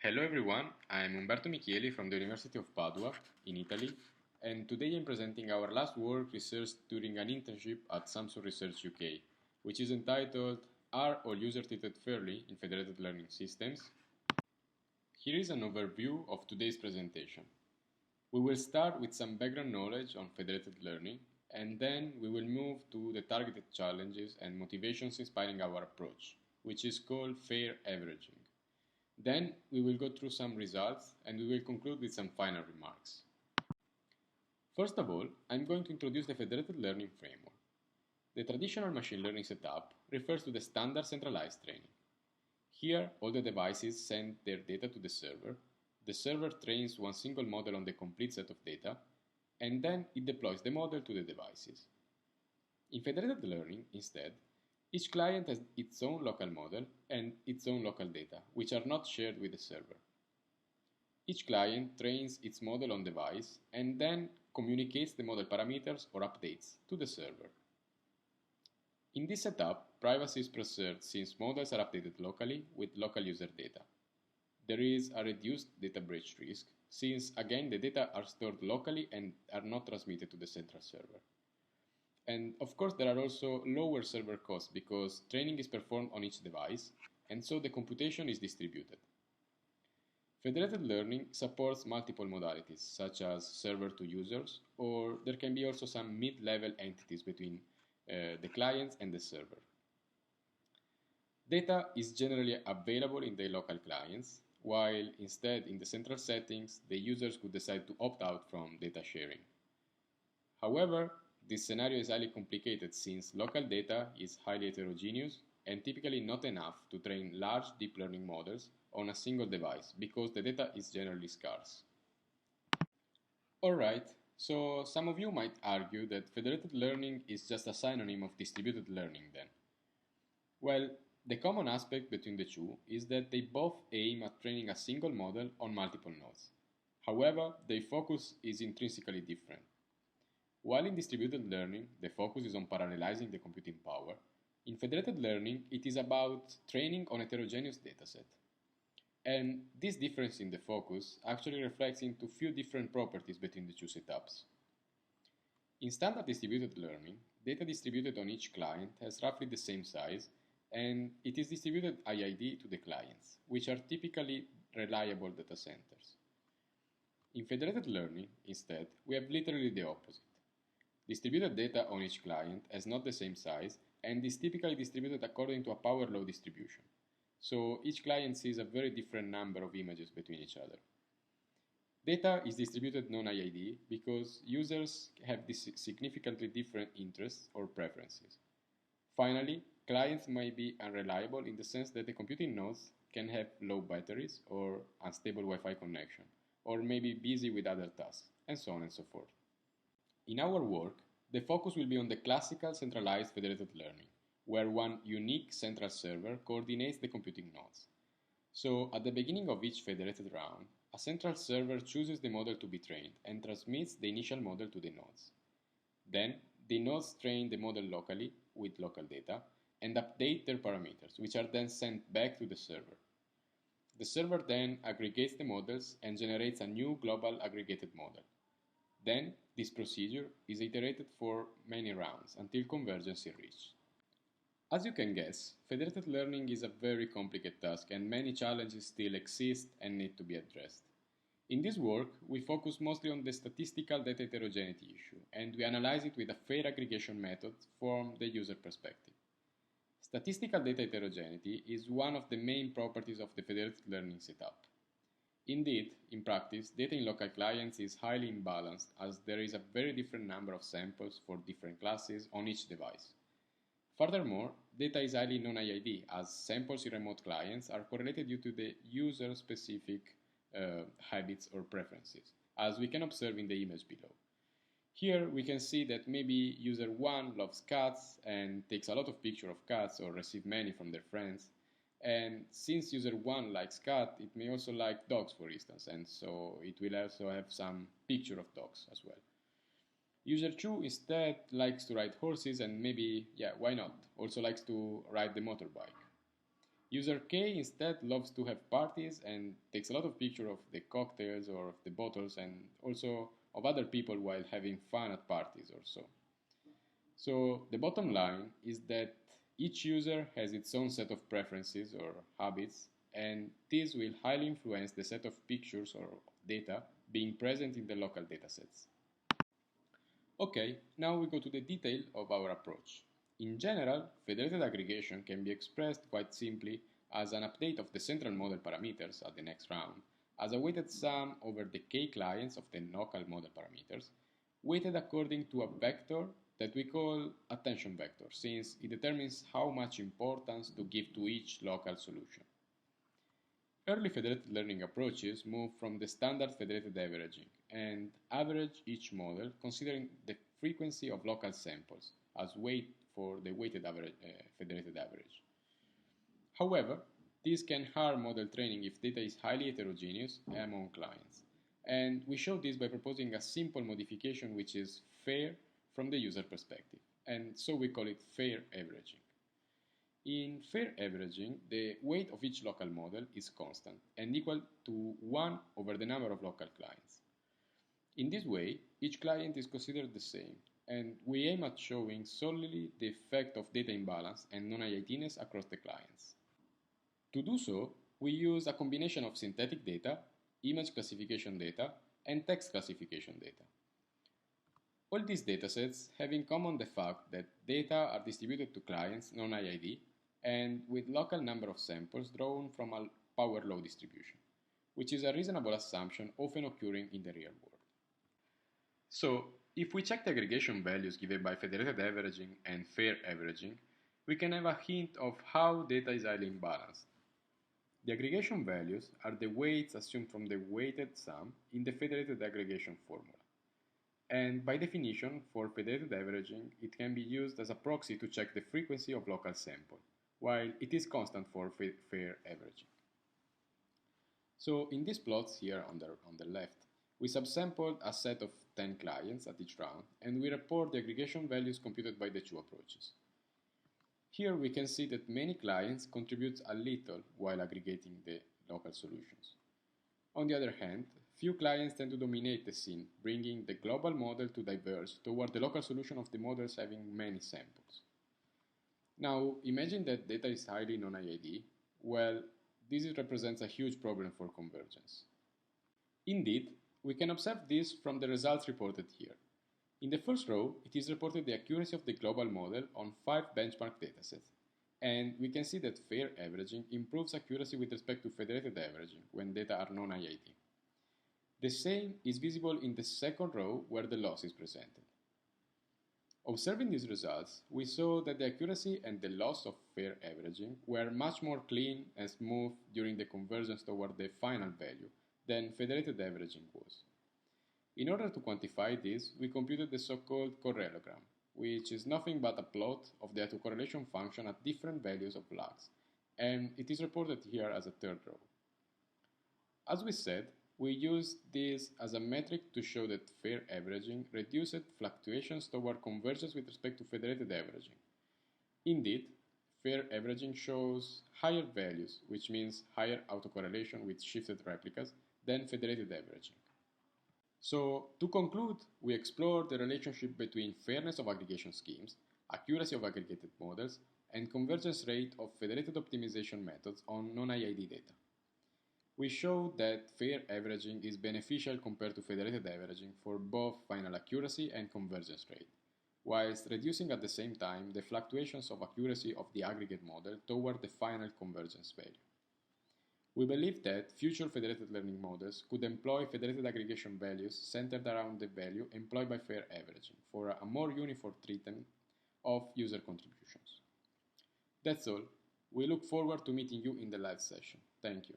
Hello everyone, I'm Umberto Michieli from the University of Padua in Italy, and today I'm presenting our last work researched during an internship at Samsung Research UK, which is entitled Are All Users Treated Fairly in Federated Learning Systems? Here is an overview of today's presentation. We will start with some background knowledge on federated learning, and then we will move to the targeted challenges and motivations inspiring our approach, which is called FairAvg. Then we will go through some results and we will conclude with some final remarks. First of all, I'm going to introduce the federated learning framework. The traditional machine learning setup refers to the standard centralized training. Here, all the devices send their data to the server trains one single model on the complete set of data, and then it deploys the model to the devices. In federated learning, instead, each client has its own local model and its own local data, which are not shared with the server. Each client trains its model on device and then communicates the model parameters or updates to the server. In this setup, privacy is preserved since models are updated locally with local user data. There is a reduced data breach risk since, again, the data are stored locally and are not transmitted to the central server. And of course, there are also lower server costs because training is performed on each device, and so the computation is distributed. Federated learning supports multiple modalities, such as server to users, or there can be also some mid-level entities between the clients and the server. Data is generally available in the local clients, while instead in the central settings, the users could decide to opt out from data sharing. However, this scenario is highly complicated since local data is highly heterogeneous and typically not enough to train large deep learning models on a single device because the data is generally scarce. Alright, so some of you might argue that federated learning is just a synonym of distributed learning then. Well, the common aspect between the two is that they both aim at training a single model on multiple nodes. However, their focus is intrinsically different. While in distributed learning, the focus is on parallelizing the computing power, in federated learning, it is about training on a heterogeneous dataset. And this difference in the focus actually reflects into few different properties between the two setups. In standard distributed learning, data distributed on each client has roughly the same size, and it is distributed i.i.d. to the clients, which are typically reliable data centers. In federated learning, instead, we have literally the opposite. Distributed data on each client has not the same size and is typically distributed according to a power law distribution. So each client sees a very different number of images between each other. Data is distributed non-i.i.d. because users have significantly different interests or preferences. Finally, clients might be unreliable in the sense that the computing nodes can have low batteries or unstable Wi-Fi connection, or maybe busy with other tasks, and so on and so forth. In our work, the focus will be on the classical centralized federated learning, where one unique central server coordinates the computing nodes. So, at the beginning of each federated round, a central server chooses the model to be trained and transmits the initial model to the nodes. Then, the nodes train the model locally with local data and update their parameters, which are then sent back to the server. The server then aggregates the models and generates a new global aggregated model. Then, this procedure is iterated for many rounds until convergence is reached. As you can guess, federated learning is a very complicated task and many challenges still exist and need to be addressed. In this work, we focus mostly on the statistical data heterogeneity issue, and we analyze it with a fair aggregation method from the user perspective. Statistical data heterogeneity is one of the main properties of the federated learning setup. Indeed, in practice, data in local clients is highly imbalanced as there is a very different number of samples for different classes on each device. Furthermore, data is highly non-i.i.d. as samples in remote clients are correlated due to the user-specific habits or preferences, as we can observe in the image below. Here we can see that maybe user 1 loves cats and takes a lot of pictures of cats or receives many from their friends. And since user 1 likes cat, it may also like dogs, for instance, and so it will also have some picture of dogs as well. User 2 instead likes to ride horses and maybe, why not, also likes to ride the motorbike. User K instead loves to have parties and takes a lot of pictures of the cocktails or of the bottles and also of other people while having fun at parties or so. So the bottom line is that each user has its own set of preferences or habits, and this will highly influence the set of pictures or data being present in the local datasets. Okay, now we go to the detail of our approach. In general, federated aggregation can be expressed quite simply as an update of the central model parameters at the next round, as a weighted sum over the k clients of the local model parameters, weighted according to a vector that we call attention vector, since it determines how much importance to give to each local solution. Early federated learning approaches move from the standard federated averaging and average each model considering the frequency of local samples as weight for the weighted average, federated average. However, this can harm model training if data is highly heterogeneous among clients, and we show this by proposing a simple modification which is fair from the user perspective, and so we call it FairAvg. In FairAvg, the weight of each local model is constant and equal to 1 over the number of local clients. In this way, each client is considered the same, and we aim at showing solely the effect of data imbalance and non-i.i.d-ness across the clients. To do so, we use a combination of synthetic data, image classification data, and text classification data. All these datasets have in common the fact that data are distributed to clients non-i.i.d and with local number of samples drawn from a power law distribution, which is a reasonable assumption often occurring in the real world. So, if we check the aggregation values given by federated averaging and FairAvg, we can have a hint of how data is highly imbalanced. The aggregation values are the weights assumed from the weighted sum in the federated aggregation formula. And by definition, for federated averaging, it can be used as a proxy to check the frequency of local sample, while it is constant for FairAvg. So in these plots here on the left, we subsampled a set of 10 clients at each round, and we report the aggregation values computed by the two approaches. Here we can see that many clients contribute a little while aggregating the local solutions. On the other hand, few clients tend to dominate the scene, bringing the global model to diverge toward the local solution of the models having many samples. Now, imagine that data is highly non-i.i.d. Well, this represents a huge problem for convergence. Indeed, we can observe this from the results reported here. In the first row, it is reported the accuracy of the global model on 5 benchmark datasets, and we can see that FairAvg improves accuracy with respect to federated averaging when data are non-i.i.d. The same is visible in the second row where the loss is presented. Observing these results, we saw that the accuracy and the loss of FairAvg were much more clean and smooth during the convergence toward the final value than federated averaging was. In order to quantify this, we computed the so-called correlogram, which is nothing but a plot of the autocorrelation function at different values of lags, and it is reported here as a third row. As we said, we used this as a metric to show that FairAvg reduced fluctuations toward convergence with respect to federated averaging. Indeed, FairAvg shows higher values, which means higher autocorrelation with shifted replicas, than federated averaging. So, to conclude, we explored the relationship between fairness of aggregation schemes, accuracy of aggregated models, and convergence rate of federated optimization methods on non-i.i.d. data. We showed that FairAvg is beneficial compared to federated averaging for both final accuracy and convergence rate, whilst reducing at the same time the fluctuations of accuracy of the aggregate model toward the final convergence value. We believe that future federated learning models could employ federated aggregation values centered around the value employed by FairAvg for a more uniform treatment of user contributions. That's all. We look forward to meeting you in the live session. Thank you.